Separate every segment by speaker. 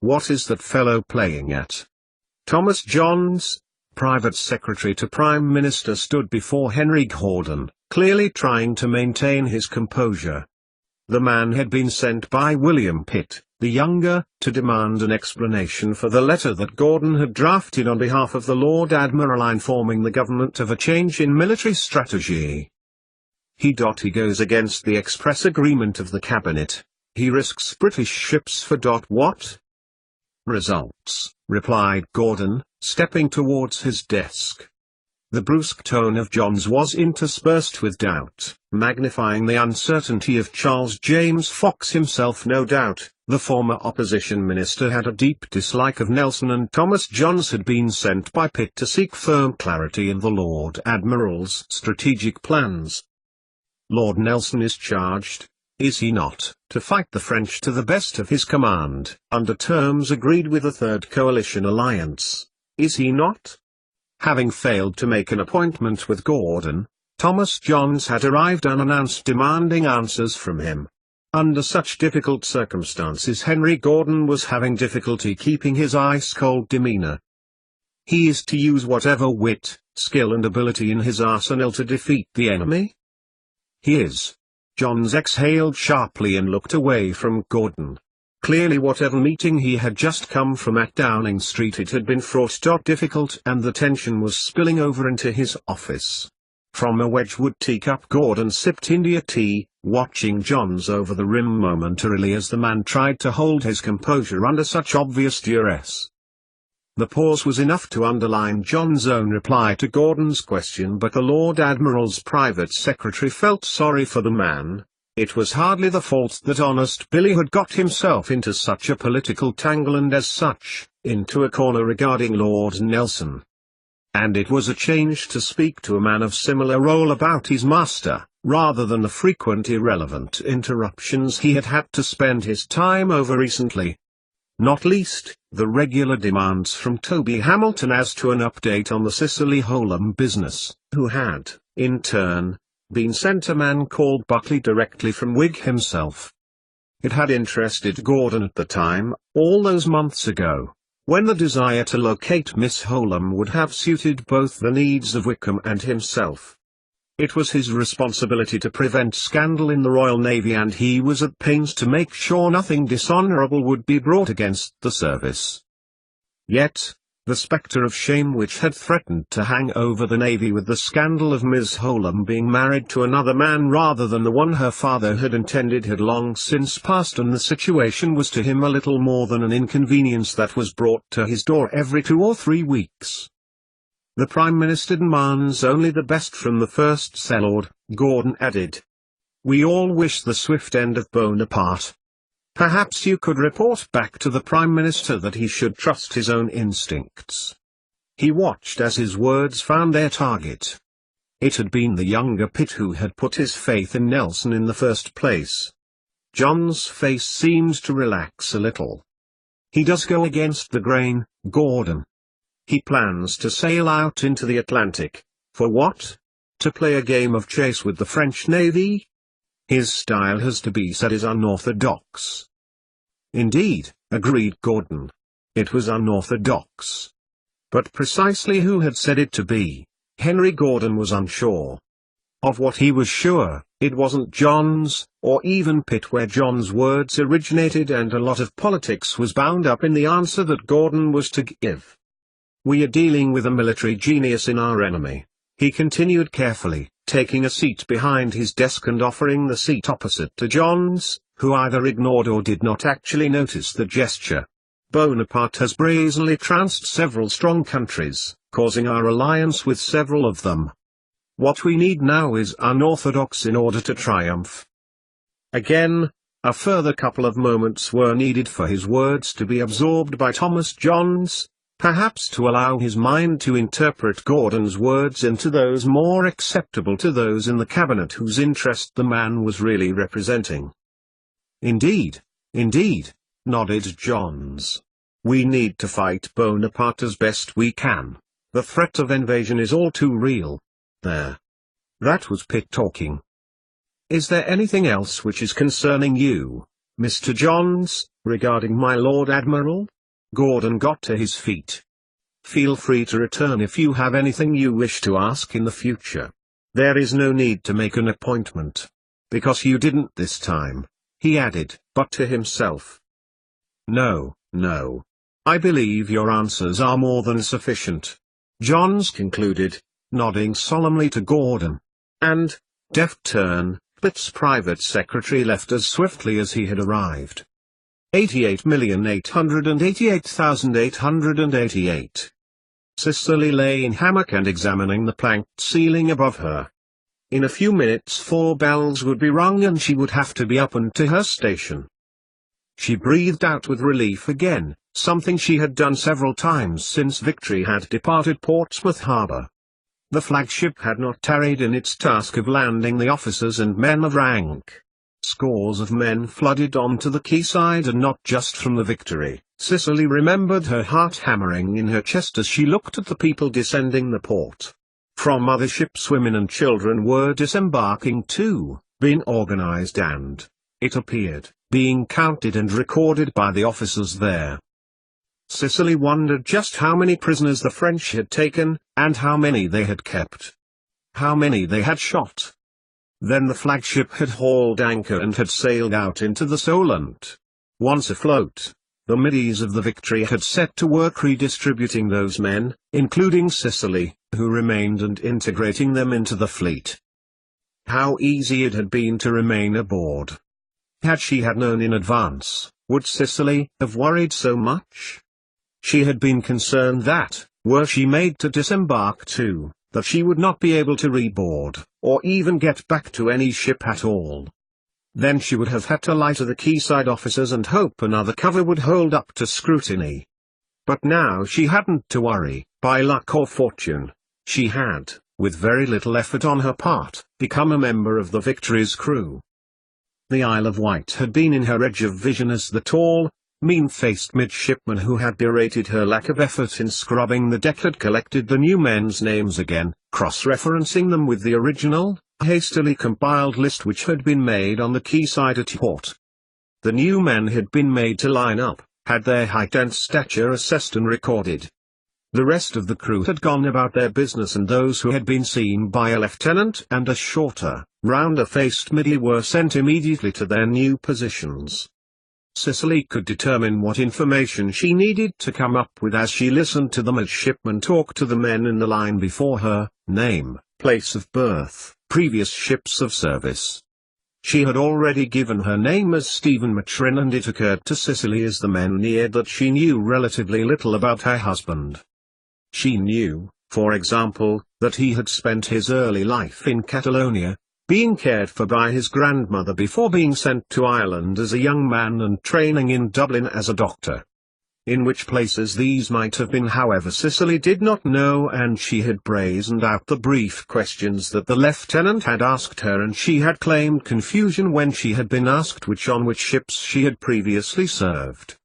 Speaker 1: What is that fellow playing at? Thomas Johns, private secretary to Prime Minister, stood before Henry Gordon, clearly trying to maintain his composure. The man had been sent by William Pitt, the younger, to demand an explanation for the letter that Gordon had drafted on behalf of the Lord Admiral informing the government of a change in military strategy. He goes against the express agreement of the cabinet. He risks British ships for what? Results, replied Gordon, stepping towards his desk. The brusque tone of Johns was interspersed with doubt, magnifying the uncertainty of Charles James Fox himself. No doubt, the former opposition minister had a deep dislike of Nelson, and Thomas Johns had been sent by Pitt to seek firm clarity in the Lord Admiral's strategic plans. Lord Nelson is charged, is he not, to fight the French to the best of his command, under terms agreed with the Third Coalition alliance, is he not? Having failed to make an appointment with Gordon, Thomas Johns had arrived unannounced demanding answers from him. Under such difficult circumstances Henry Gordon was having difficulty keeping his ice-cold demeanor. He is to use whatever wit, skill and ability in his arsenal to defeat the enemy? He is. Johns exhaled sharply and looked away from Gordon. Clearly whatever meeting he had just come from at Downing Street, it had been fraught difficult, and the tension was spilling over into his office. From a Wedgwood teacup Gordon sipped India tea, watching Johns over the rim momentarily as the man tried to hold his composure under such obvious duress. The pause was enough to underline Johns' own reply to Gordon's question, but the Lord Admiral's private secretary felt sorry for the man. It was hardly the fault that honest Billy had got himself into such a political tangle and as such, into a corner regarding Lord Nelson. And it was a change to speak to a man of similar role about his master, rather than the frequent irrelevant interruptions he had had to spend his time over recently. Not least, the regular demands from Toby Hamilton as to an update on the Cicely Holm business, who had, in turn, been sent a man called Buckley directly from Whig himself. It had interested Gordon at the time, all those months ago, when the desire to locate Miss Holm would have suited both the needs of Wickham and himself. It was his responsibility to prevent scandal in the Royal Navy, and he was at pains to make sure nothing dishonourable would be brought against the service. Yet, the spectre of shame which had threatened to hang over the Navy with the scandal of Miss Holm being married to another man rather than the one her father had intended had long since passed, and the situation was to him a little more than an inconvenience that was brought to his door every 2 or 3 weeks. The Prime Minister demands only the best from the first Lord, Gordon added. We all wish the swift end of Bonaparte. Perhaps you could report back to the Prime Minister that he should trust his own instincts. He watched as his words found their target. It had been the younger Pitt who had put his faith in Nelson in the first place. John's face seemed to relax a little. He does go against the grain, Gordon. He plans to sail out into the Atlantic. For what? To play a game of chase with the French Navy? His style has to be said is unorthodox. Indeed, agreed Gordon. It was unorthodox. But precisely who had said it to be? Henry Gordon was unsure. Of what he was sure, it wasn't Johns, or even Pitt, where Johns' words originated, and a lot of politics was bound up in the answer that Gordon was to give. We are dealing with a military genius in our enemy, he continued carefully, taking a seat behind his desk and offering the seat opposite to Johns, who either ignored or did not actually notice the gesture. Bonaparte has brazenly trounced several strong countries, causing our alliance with several of them. What we need now is unorthodox in order to triumph. Again, a further couple of moments were needed for his words to be absorbed by Thomas Johns, perhaps to allow his mind to interpret Gordon's words into those more acceptable to those in the cabinet whose interest the man was really representing. Indeed, nodded Johns. We need to fight Bonaparte as best we can. The threat of invasion is all too real. There. That was Pitt talking. Is there anything else which is concerning you, "Mr. Johns, regarding my Lord Admiral?" Gordon got to his feet. "Feel free to return if you have anything you wish to ask in the future. There is no need to make an appointment. Because you didn't this time," he added, but to himself. "No, no. I believe your answers are more than sufficient," Johns concluded, nodding solemnly to Gordon. And, deft turn, Pitt's private secretary left as swiftly as he had arrived. 88,888,888. Cicely lay in hammock and examining the planked ceiling above her. In a few minutes 4 bells would be rung and she would have to be up and to her station. She breathed out with relief again, something she had done several times since Victory had departed Portsmouth Harbour. The flagship had not tarried in its task of landing the officers and men of rank. Scores of men flooded onto the quayside, and not just from the Victory. Cicely remembered her heart hammering in her chest as she looked at the people descending the port. From other ships women and children were disembarking too, being organized and, it appeared, being counted and recorded by the officers there. Cicely wondered just how many prisoners the French had taken, and how many they had kept. How many they had shot. Then the flagship had hauled anchor and had sailed out into the Solent. Once afloat, the middies of the Victory had set to work redistributing those men, including Cicely, who remained, and integrating them into the fleet. How easy it had been to remain aboard. Had she had known in advance, would Cicely have worried so much? She had been concerned that, were she made to disembark too, that she would not be able to reboard, or even get back to any ship at all. Then she would have had to lie to the quayside officers and hope another cover would hold up to scrutiny. But now she hadn't to worry. By luck or fortune, she had, with very little effort on her part, become a member of the Victory's crew. The Isle of Wight had been in her edge of vision as the tall, mean-faced midshipman who had berated her lack of effort in scrubbing the deck had collected the new men's names again, cross-referencing them with the original, hastily compiled list which had been made on the quayside at port. The new men had been made to line up, had their height and stature assessed and recorded. The rest of the crew had gone about their business, and those who had been seen by a lieutenant and a shorter, rounder-faced middy were sent immediately to their new positions. Cicely could determine what information she needed to come up with as she listened to the midshipman talk to the men in the line before her: name, place of birth, previous ships of service. She had already given her name as Stephen Maturin, and it occurred to Cicely as the men neared that she knew relatively little about her husband. She knew, for example, that he had spent his early life in Catalonia, being cared for by his grandmother before being sent to Ireland as a young man and training in Dublin as a doctor. In which places these might have been, however, Cicely did not know, and she had brazened out the brief questions that the lieutenant had asked her, and she had claimed confusion when she had been asked on which ships she had previously served.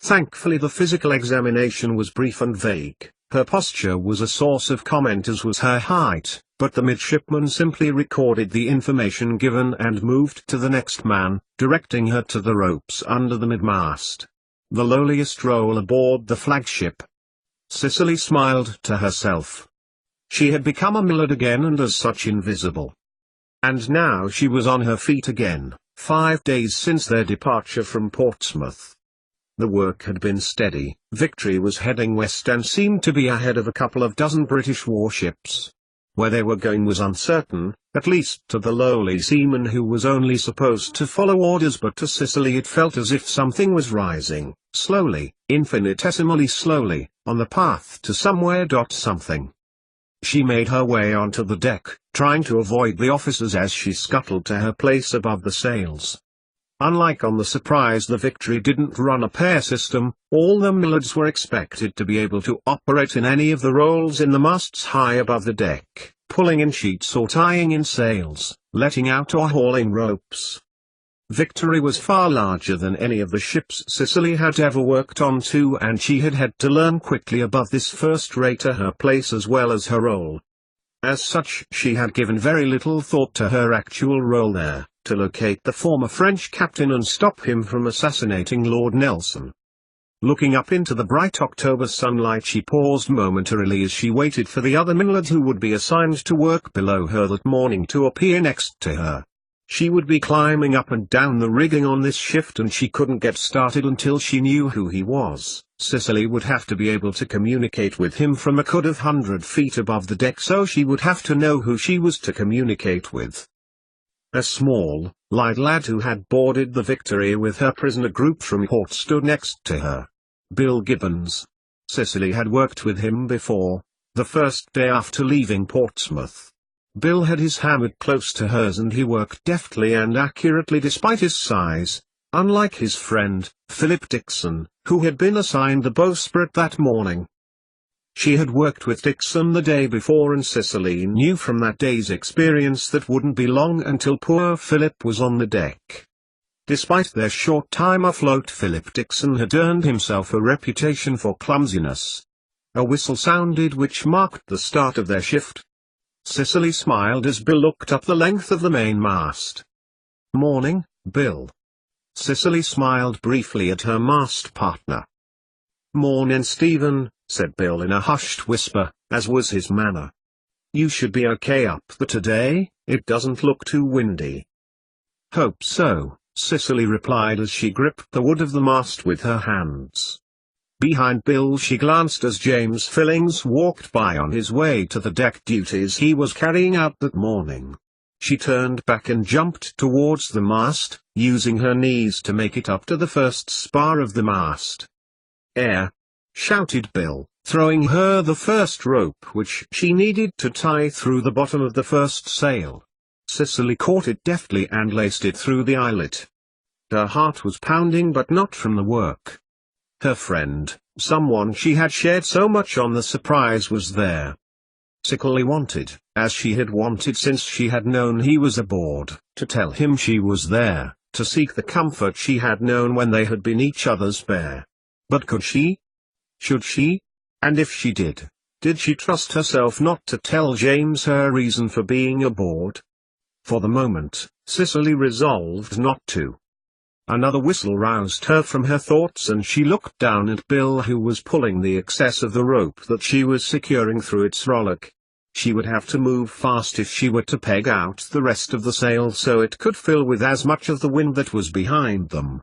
Speaker 1: Thankfully the physical examination was brief and vague. Her posture was a source of comment, as was her height, but the midshipman simply recorded the information given and moved to the next man, directing her to the ropes under the midmast, the lowliest role aboard the flagship. Cicely smiled to herself. She had become a Millard again, and as such invisible. And now she was on her feet again, 5 days since their departure from Portsmouth. The work had been steady. Victory was heading west and seemed to be ahead of a couple of dozen British warships. Where they were going was uncertain, at least to the lowly seaman who was only supposed to follow orders, but to Cicely it felt as if something was rising, slowly, infinitesimally slowly, on the path to somewhere. Something. She made her way onto the deck, trying to avoid the officers as she scuttled to her place above the sails. Unlike on the Surprise, the Victory didn't run a pair system. All the Millards were expected to be able to operate in any of the roles in the masts high above the deck, pulling in sheets or tying in sails, letting out or hauling ropes. Victory was far larger than any of the ships Cicely had ever worked on too, and she had had to learn quickly above this first-rater her place as well as her role. As such, she had given very little thought to her actual role there, to locate the former French captain and stop him from assassinating Lord Nelson. Looking up into the bright October sunlight, she paused momentarily as she waited for the other minlad who would be assigned to work below her that morning to appear next to her. She would be climbing up and down the rigging on this shift, and she couldn't get started until she knew who he was. Cicely would have to be able to communicate with him from a good of 100 feet above the deck, so she would have to know who she was to communicate with. A small, light lad who had boarded the Victory with her prisoner group from port stood next to her. Bill Gibbons. Cicely had worked with him before, the first day after leaving Portsmouth. Bill had his hammer close to hers and he worked deftly and accurately despite his size, unlike his friend, Philip Dixon, who had been assigned the bowsprit that morning. She had worked with Dixon the day before, and Cicely knew from that day's experience that wouldn't be long until poor Philip was on the deck. Despite their short time afloat, Philip Dixon had earned himself a reputation for clumsiness. A whistle sounded which marked the start of their shift. Cicely smiled as Bill looked up the length of the mainmast. "Morning, Bill." Cicely smiled briefly at her mast partner. "Mornin', Stephen," said Bill in a hushed whisper, as was his manner. "You should be okay up there today, it doesn't look too windy." "Hope so," Cicely replied as she gripped the wood of the mast with her hands. Behind Bill she glanced as James Fillings walked by on his way to the deck duties he was carrying out that morning. She turned back and jumped towards the mast, using her knees to make it up to the first spar of the mast. "Air!" shouted Bill, throwing her the first rope which she needed to tie through the bottom of the first sail. Cicely caught it deftly and laced it through the eyelet. Her heart was pounding, but not from the work. Her friend, someone she had shared so much on the surprise, was there. Cicely wanted, as she had wanted since she had known he was aboard, to tell him she was there, to seek the comfort she had known when they had been each other's bear. But could she? Should she? And if she did she trust herself not to tell James her reason for being aboard? For the moment, Cicely resolved not to. Another whistle roused her from her thoughts, and she looked down at Bill, who was pulling the excess of the rope that she was securing through its rollock. She would have to move fast if she were to peg out the rest of the sail so it could fill with as much of the wind that was behind them.